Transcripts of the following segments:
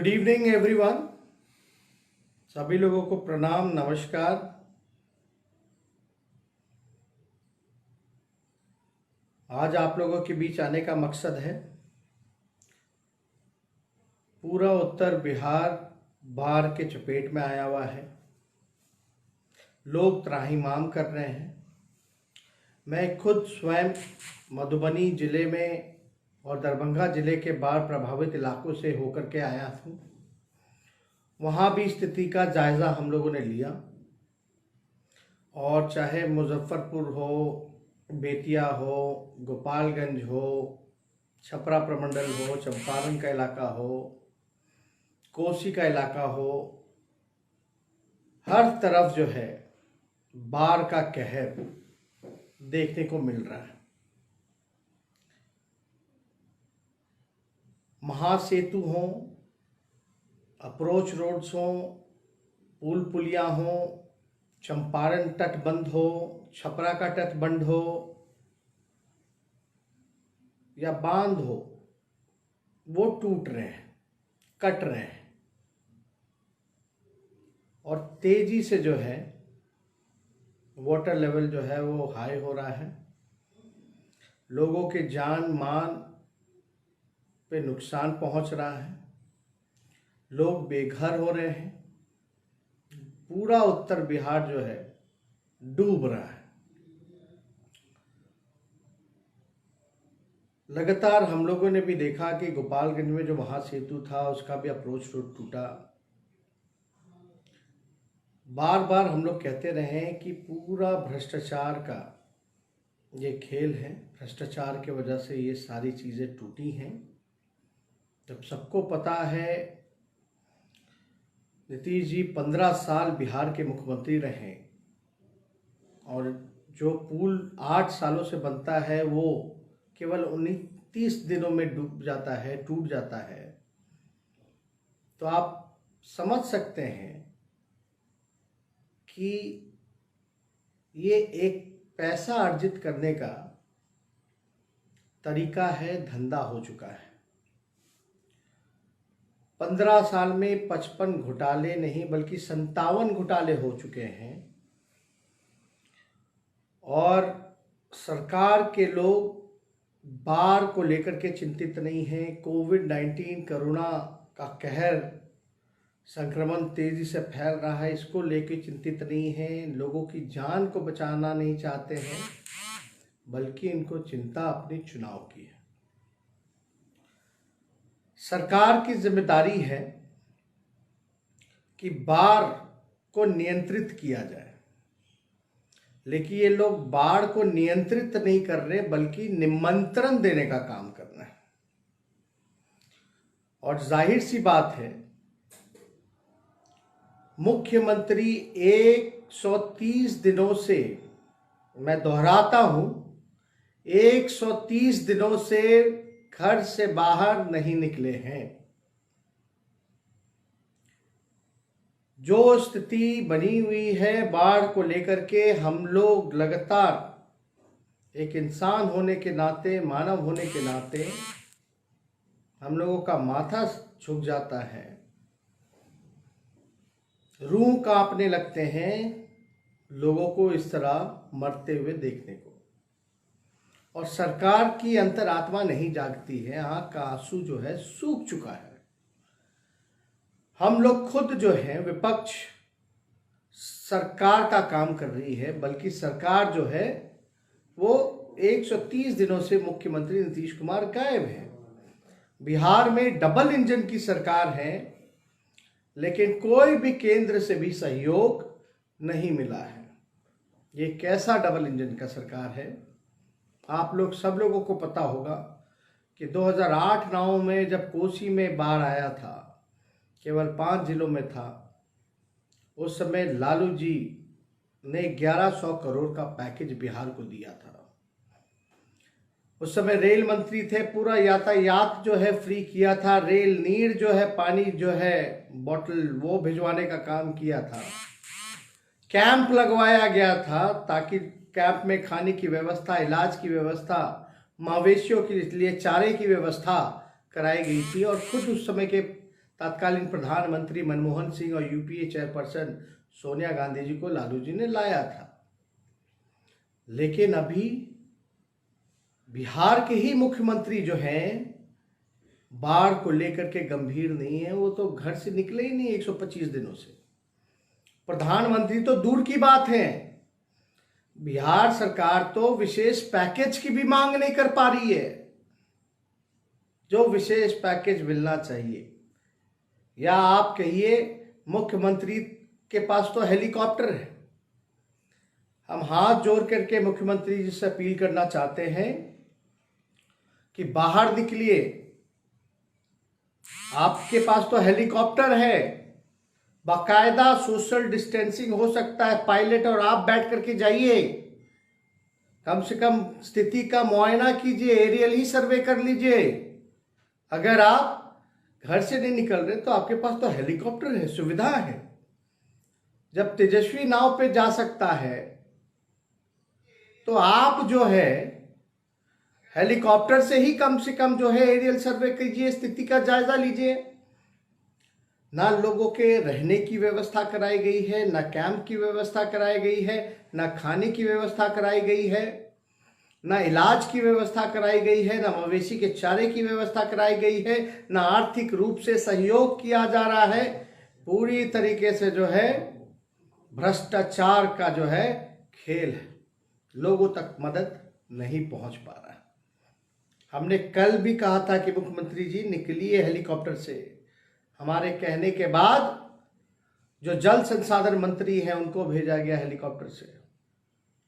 Good evening everyone. सभी लोगों को प्रणाम, नमस्कार। आज आप लोगों के बीच आने का मकसद है, पूरा उत्तर बिहार बाढ़ के चपेट में आया हुआ है। लोग त्राहिमाम कर रहे हैं। मैं खुद स्वयं मधुबनी जिले में और दरभंगा जिले के बाढ़ प्रभावित इलाकों से होकर के आया हूँ। वहाँ भी स्थिति का जायज़ा हम लोगों ने लिया, और चाहे मुजफ्फरपुर हो, बेतिया हो, गोपालगंज हो, छपरा प्रमंडल हो, चंपारण का इलाका हो, कोसी का इलाका हो, हर तरफ जो है बाढ़ का कहर देखने को मिल रहा है। महासेतु हों, अप्रोच रोड्स हों, पुल पुलिया हों, चंपारण तटबंध हो, छपरा का तटबंध हो या बांध हो, वो टूट रहे हैं, कट रहे हैं, और तेजी से जो है वाटर लेवल जो है वो हाई हो रहा है। लोगों के जान मान पे नुकसान पहुंच रहा है। लोग बेघर हो रहे हैं। पूरा उत्तर बिहार जो है डूब रहा है। लगातार हम लोगों ने भी देखा कि गोपालगंज में जो महासेतु था उसका भी अप्रोच रोड टूटा। बार बार हम लोग कहते रहे कि पूरा भ्रष्टाचार का ये खेल है, भ्रष्टाचार के वजह से ये सारी चीज़ें टूटी हैं। जब सबको पता है नीतीश जी 15 साल बिहार के मुख्यमंत्री रहे, और जो पुल 8 सालों से बनता है वो केवल 29 दिनों में डूब जाता है, टूट जाता है, तो आप समझ सकते हैं कि ये एक पैसा अर्जित करने का तरीका है, धंधा हो चुका है। 15 साल में 55 घोटाले नहीं बल्कि 57 घोटाले हो चुके हैं, और सरकार के लोग बाढ़ को लेकर के चिंतित नहीं हैं। कोविड-19 कोरोना का कहर, संक्रमण तेजी से फैल रहा है, इसको लेकर चिंतित नहीं हैं। लोगों की जान को बचाना नहीं चाहते हैं, बल्कि इनको चिंता अपने चुनाव की है। सरकार की जिम्मेदारी है कि बाढ़ को नियंत्रित किया जाए, लेकिन ये लोग बाढ़ को नियंत्रित नहीं कर रहे बल्कि निमंत्रण देने का काम कर रहे हैं। और जाहिर सी बात है, मुख्यमंत्री 130 दिनों से, मैं दोहराता हूं, 130 दिनों से घर से बाहर नहीं निकले हैं। जो स्थिति बनी हुई है बाढ़ को लेकर के, हम लोग लगातार एक इंसान होने के नाते, मानव होने के नाते, हम लोगों का माथा झुक जाता है, रूह कांपने लगते हैं लोगों को इस तरह मरते हुए देखने को। और सरकार की अंतरात्मा नहीं जागती है, आंख का आंसू जो है सूख चुका है। हम लोग खुद जो है विपक्ष सरकार का काम कर रही है, बल्कि सरकार जो है वो 130 दिनों से मुख्यमंत्री नीतीश कुमार गायब है। बिहार में डबल इंजन की सरकार है, लेकिन कोई भी केंद्र से भी सहयोग नहीं मिला है। ये कैसा डबल इंजन का सरकार है? आप लोग सब लोगों को पता होगा कि 2008-9 में जब कोसी में बाढ़ आया था, केवल 5 जिलों में था, उस समय लालू जी ने 1100 करोड़ का पैकेज बिहार को दिया था। उस समय रेल मंत्री थे, पूरा यातायात जो है फ्री किया था। रेल नीर जो है, पानी जो है बोतल, वो भिजवाने का काम किया था। कैंप लगवाया गया था ताकि कैंप में खाने की व्यवस्था, इलाज की व्यवस्था, मवेशियों के लिए चारे की व्यवस्था कराई गई थी। और खुद उस समय के तत्कालीन प्रधानमंत्री मनमोहन सिंह और यूपीए चेयरपर्सन सोनिया गांधी जी को लालू जी ने लाया था। लेकिन अभी बिहार के ही मुख्यमंत्री जो हैं बाढ़ को लेकर के गंभीर नहीं है, वो तो घर से निकले ही नहीं 125 दिनों से। प्रधानमंत्री तो दूर की बात है, बिहार सरकार तो विशेष पैकेज की भी मांग नहीं कर पा रही है, जो विशेष पैकेज मिलना चाहिए। या आप कहिए मुख्यमंत्री के पास तो हेलीकॉप्टर है। हम हाथ जोड़ करके मुख्यमंत्री जी से अपील करना चाहते हैं कि बाहर निकलिए, आपके पास तो हेलीकॉप्टर है, बाकायदा सोशल डिस्टेंसिंग हो सकता है, पायलट और आप बैठ करके जाइए, कम से कम स्थिति का मुआयना कीजिए, एरियल ही सर्वे कर लीजिए। अगर आप घर से नहीं निकल रहे तो आपके पास तो हेलीकॉप्टर है, सुविधा है। जब तेजस्वी नाव पे जा सकता है तो आप जो है हेलीकॉप्टर से ही कम से कम जो है एरियल सर्वे कीजिए, स्थिति का जायजा लीजिए। ना लोगों के रहने की व्यवस्था कराई गई है, ना कैंप की व्यवस्था कराई गई है, ना खाने की व्यवस्था कराई गई है, ना इलाज की व्यवस्था कराई गई है, ना मवेशी के चारे की व्यवस्था कराई गई है, ना आर्थिक रूप से सहयोग किया जा रहा है। पूरी तरीके से जो है भ्रष्टाचार का जो है खेल है, लोगों तक मदद नहीं पहुंच पा रहा है। हमने कल भी कहा था कि मुख्यमंत्री जी निकलिए हेलीकॉप्टर से। हमारे कहने के बाद जो जल संसाधन मंत्री हैं उनको भेजा गया हेलीकॉप्टर से,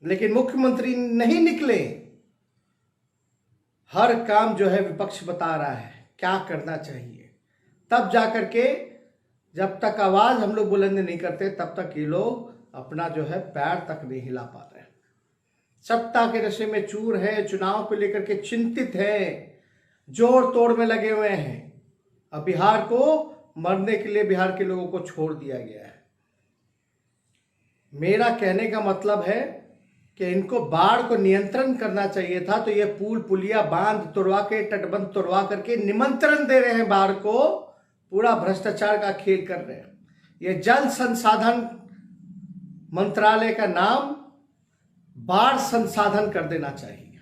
लेकिन मुख्यमंत्री नहीं निकले। हर काम जो है विपक्ष बता रहा है क्या करना चाहिए, तब जाकर के जब तक आवाज हम लोग बुलंद नहीं करते तब तक ये लोग अपना जो है पैर तक नहीं हिला पा रहे हैं। सत्ता के नशे में चूर है, चुनाव को लेकर के चिंतित है, जोड़ तोड़ में लगे हुए हैं। अब बिहार को मरने के लिए बिहार के लोगों को छोड़ दिया गया है। मेरा कहने का मतलब है कि इनको बाढ़ को नियंत्रण करना चाहिए था, तो ये पुल पुलिया बांध तोड़वा के, तटबंध तोड़वा करके निमंत्रण दे रहे हैं बाढ़ को, पूरा भ्रष्टाचार का खेल कर रहे हैं। ये जल संसाधन मंत्रालय का नाम बाढ़ संसाधन कर देना चाहिए।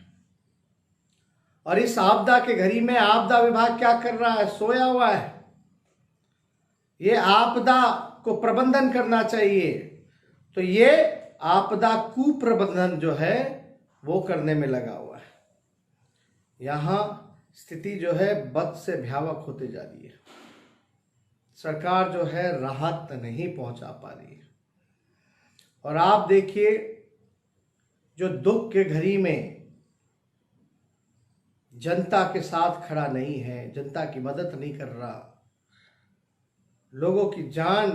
और इस आपदा के घड़ी में आपदा विभाग क्या कर रहा है? सोया हुआ है। ये आपदा को प्रबंधन करना चाहिए, तो ये आपदा कुप्रबंधन जो है वो करने में लगा हुआ है। यहां स्थिति जो है बद से भयावह होते जा रही है। सरकार जो है राहत नहीं पहुंचा पा रही है। और आप देखिए, जो दुख के घड़ी में जनता के साथ खड़ा नहीं है, जनता की मदद नहीं कर रहा, लोगों की जान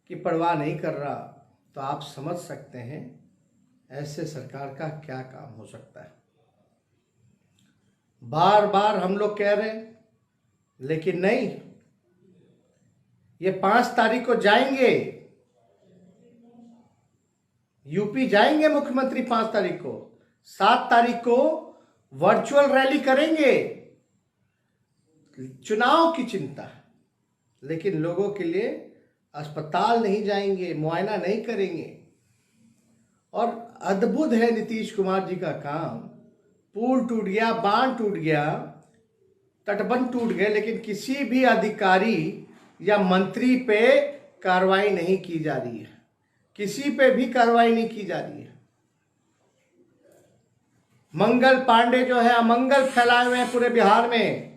की परवाह नहीं कर रहा, तो आप समझ सकते हैं ऐसे सरकार का क्या काम हो सकता है। बार बार हम लोग कह रहे हैं, लेकिन नहीं, ये 5 तारीख को जाएंगे, यूपी जाएंगे मुख्यमंत्री 5 तारीख को, 7 तारीख को वर्चुअल रैली करेंगे। चुनाव की चिंता है, लेकिन लोगों के लिए अस्पताल नहीं जाएंगे, मुआयना नहीं करेंगे। और अद्भुत है नीतीश कुमार जी का काम। पुल टूट गया, बांध टूट गया, तटबंध टूट गए, लेकिन किसी भी अधिकारी या मंत्री पे कार्रवाई नहीं की जा रही है, किसी पे भी कार्रवाई नहीं की जा रही है। मंगल पांडे जो है अमंगल फैलाए हुए हैं पूरे बिहार में।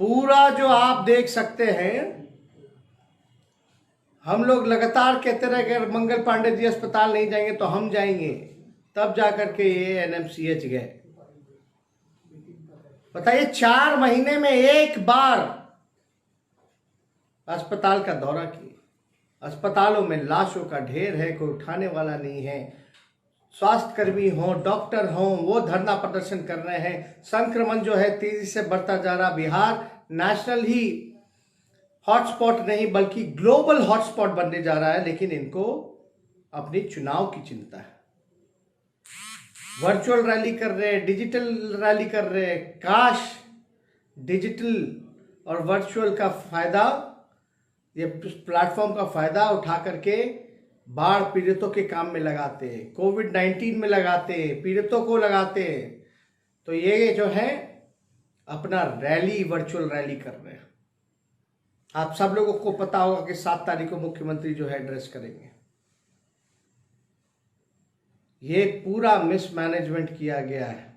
पूरा जो आप देख सकते हैं, हम लोग लगातार कहते रहे कि अगर मंगल पांडे जी अस्पताल नहीं जाएंगे तो हम जाएंगे, तब जाकर के ये एनएमसीएच गए। बताइए, 4 महीने में एक बार अस्पताल का दौरा किए। अस्पतालों में लाशों का ढेर है, कोई उठाने वाला नहीं है। स्वास्थ्यकर्मी हो, डॉक्टर हो, वो धरना प्रदर्शन कर रहे हैं। संक्रमण जो है तेजी से बढ़ता जा रहा। बिहार नेशनल ही हॉटस्पॉट नहीं बल्कि ग्लोबल हॉटस्पॉट बनने जा रहा है, लेकिन इनको अपनी चुनाव की चिंता है। वर्चुअल रैली कर रहे हैं, डिजिटल रैली कर रहे हैं। काश डिजिटल और वर्चुअल का फायदा, ये प्लेटफॉर्म का फायदा उठा करके बाढ़ पीड़ितों के काम में लगाते हैं, कोविड-19 में लगाते हैं, पीड़ितों को लगाते हैं। तो ये जो है अपना रैली, वर्चुअल रैली कर रहे हैं। आप सब लोगों को पता होगा कि 7 तारीख को मुख्यमंत्री जो है एड्रेस करेंगे। ये पूरा मिसमैनेजमेंट किया गया है।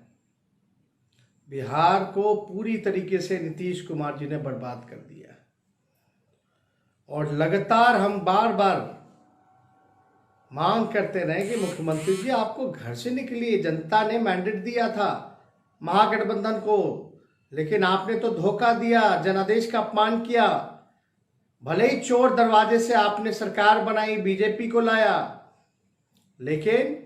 बिहार को पूरी तरीके से नीतीश कुमार जी ने बर्बाद कर दिया है। और लगातार हम बार बार मांग करते रहे कि मुख्यमंत्री जी आपको घर से निकलिए, जनता ने मैंडेट दिया था महागठबंधन को, लेकिन आपने तो धोखा दिया, जनादेश का अपमान किया। भले ही चोर दरवाजे से आपने सरकार बनाई, बीजेपी को लाया, लेकिन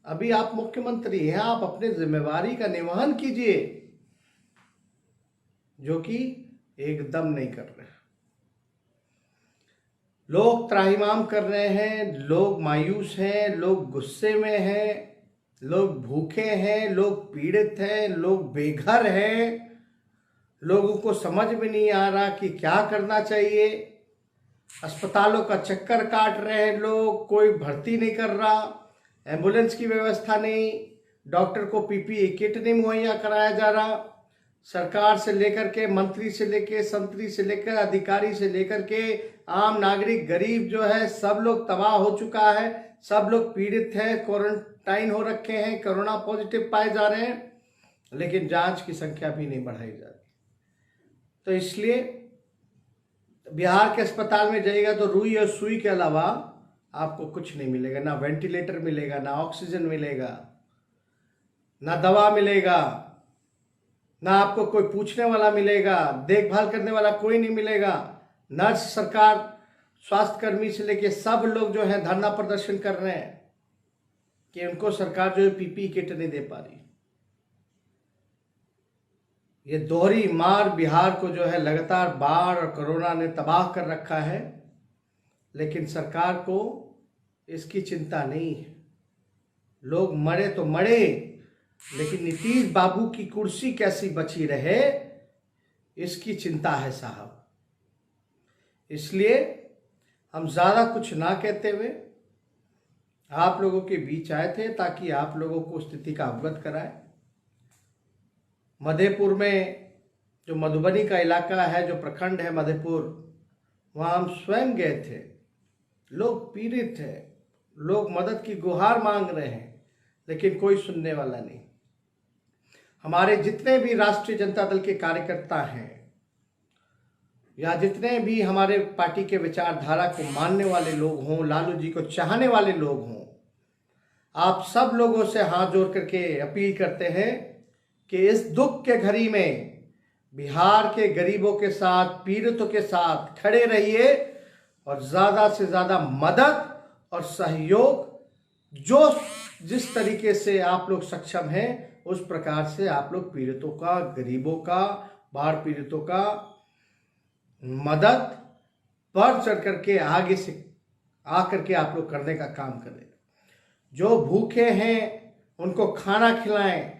अभी आप मुख्यमंत्री हैं, आप अपने जिम्मेवारी का निर्वहन कीजिए, जो कि एकदम नहीं कर रहे। लोग त्राहिमाम कर रहे हैं, लोग मायूस हैं, लोग गुस्से में हैं, लोग भूखे हैं, लोग पीड़ित हैं, लोग बेघर हैं। लोगों को समझ में नहीं आ रहा कि क्या करना चाहिए। अस्पतालों का चक्कर काट रहे हैं लोग, कोई भर्ती नहीं कर रहा, एम्बुलेंस की व्यवस्था नहीं, डॉक्टर को पीपीई किट नहीं मुहैया कराया जा रहा। सरकार से लेकर के, मंत्री से लेकर, संतरी से लेकर, अधिकारी से लेकर के आम नागरिक, गरीब जो है, सब लोग तबाह हो चुका है। सब लोग पीड़ित हैं, क्वारंटाइन हो रखे हैं, कोरोना पॉजिटिव पाए जा रहे हैं, लेकिन जांच की संख्या भी नहीं बढ़ाई जा रही। तो इसलिए बिहार के अस्पताल में जाइएगा तो रुई और सुई के अलावा आपको कुछ नहीं मिलेगा। ना वेंटिलेटर मिलेगा, ना ऑक्सीजन मिलेगा, ना दवा मिलेगा, ना आपको कोई पूछने वाला मिलेगा, देखभाल करने वाला कोई नहीं मिलेगा। नर्स, सरकार, स्वास्थ्यकर्मी से लेके सब लोग जो है धरना प्रदर्शन कर रहे हैं कि उनको सरकार जो है पीपीई किट नहीं दे पा रही। ये दोहरी मार बिहार को जो है लगातार बाढ़ और कोरोना ने तबाह कर रखा है, लेकिन सरकार को इसकी चिंता नहीं है। लोग मरे तो मरे, लेकिन नीतीश बाबू की कुर्सी कैसी बची रहे, इसकी चिंता है साहब। इसलिए हम ज़्यादा कुछ ना कहते हुए आप लोगों के बीच आए थे ताकि आप लोगों को स्थिति का अवगत कराए। मधेपुर में जो मधुबनी का इलाका है, जो प्रखंड है मधेपुर, वहाँ हम स्वयं गए थे। लोग पीड़ित हैं, लोग मदद की गुहार मांग रहे हैं, लेकिन कोई सुनने वाला नहीं। हमारे जितने भी राष्ट्रीय जनता दल के कार्यकर्ता हैं या जितने भी हमारे पार्टी के विचारधारा को मानने वाले लोग हों, लालू जी को चाहने वाले लोग हों, आप सब लोगों से हाथ जोड़ करके अपील करते हैं कि इस दुख के घड़ी में बिहार के गरीबों के साथ, पीड़ितों के साथ खड़े रहिए और ज़्यादा से ज़्यादा मदद और सहयोग जो जिस तरीके से आप लोग सक्षम हैं, उस प्रकार से आप लोग पीड़ितों का, गरीबों का, बाढ़ पीड़ितों का मदद बढ़ चढ़ करके आगे से आकर के आप लोग करने का काम करें। जो भूखे हैं उनको खाना खिलाएं,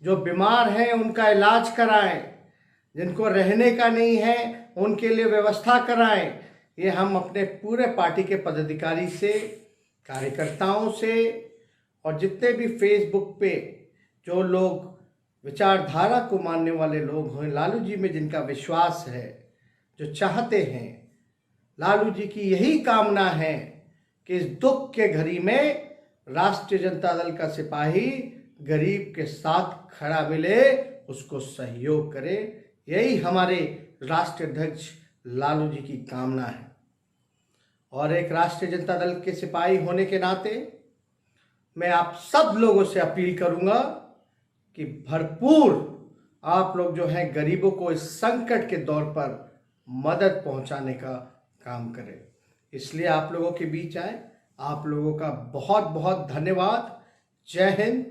जो बीमार हैं उनका इलाज कराएं, जिनको रहने का नहीं है उनके लिए व्यवस्था कराएं। ये हम अपने पूरे पार्टी के पदाधिकारी से, कार्यकर्ताओं से और जितने भी फेसबुक पे जो लोग विचारधारा को मानने वाले लोग हैं, लालू जी में जिनका विश्वास है, जो चाहते हैं, लालू जी की यही कामना है कि इस दुख के घड़ी में राष्ट्रीय जनता दल का सिपाही गरीब के साथ खड़ा मिले, उसको सहयोग करे। यही हमारे राष्ट्रीय अध्यक्ष लालू जी की कामना है। और एक राष्ट्रीय जनता दल के सिपाही होने के नाते मैं आप सब लोगों से अपील करूंगा कि भरपूर आप लोग जो हैं गरीबों को इस संकट के दौर पर मदद पहुंचाने का काम करें। इसलिए आप लोगों के बीच आए। आप लोगों का बहुत बहुत धन्यवाद। जय हिंद,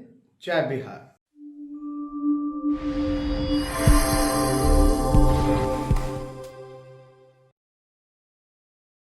जय बिहार।